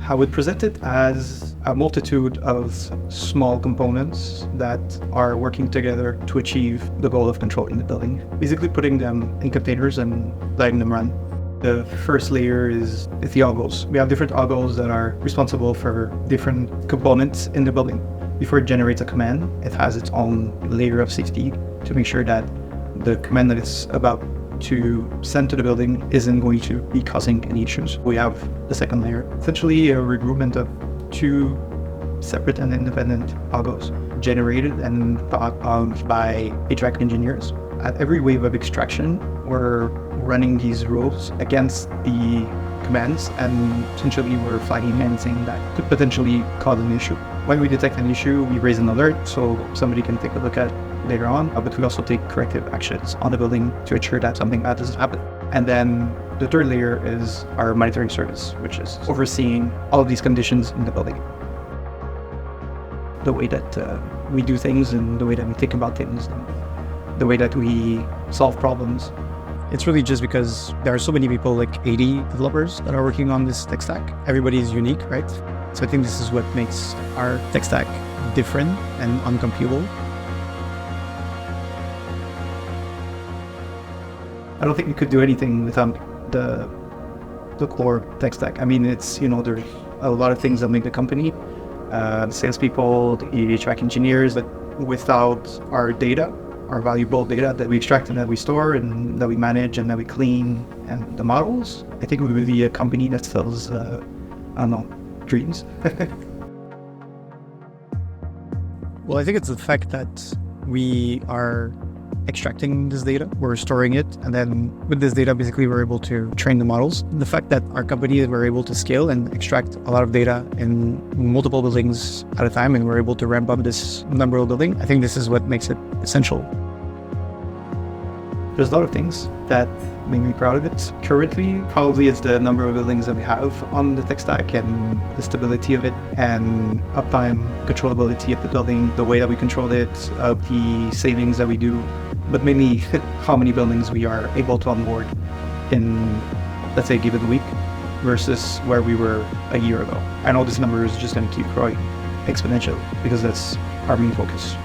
I would present it as a multitude of small components that are working together to achieve the goal of controlling the building. Basically putting them in containers and letting them run. The first layer is the algos. We have different algos that are responsible for different components in the building. Before it generates a command, it has its own layer of safety to make sure that the command that it's about to send to the building isn't going to be causing any issues. We have the second layer, essentially a regroupment of two separate and independent algos generated and thought of by HVAC engineers. At every wave of extraction, we're running these rules against the commands, and essentially we're flagging anything that could potentially cause an issue. When we detect an issue, we raise an alert so somebody can take a look at later on, but we also take corrective actions on the building to ensure that something bad doesn't happen. And then the third layer is our monitoring service, which is overseeing all of these conditions in the building. The way that we do things and the way that we think about things, and the way that we solve problems. It's really just because there are so many people, like 80 developers that are working on this tech stack. Everybody is unique, right? So I think this is what makes our tech stack different and uncomputable. I don't think we could do anything without the core tech stack. I mean, it's, there's a lot of things that make the company, the salespeople, the HVAC engineers, but without our data, our valuable data that we extract and that we store and that we manage and that we clean and the models, I think we would be a company that sells, dreams. Well, I think it's the fact that we are extracting this data, we're storing it, and then with this data, basically, we're able to train the models. The fact that our company, we're able to scale and extract a lot of data in multiple buildings at a time, and we're able to ramp up this number of buildings, I think this is what makes it essential. There's a lot of things that make me proud of it. Currently, probably it's the number of buildings that we have on the tech stack and the stability of it and uptime, controllability of the building, the way that we control it, of the savings that we do, but mainly how many buildings we are able to onboard in, let's say, a given week versus where we were a year ago. I know this number is just going to keep growing exponentially because that's our main focus.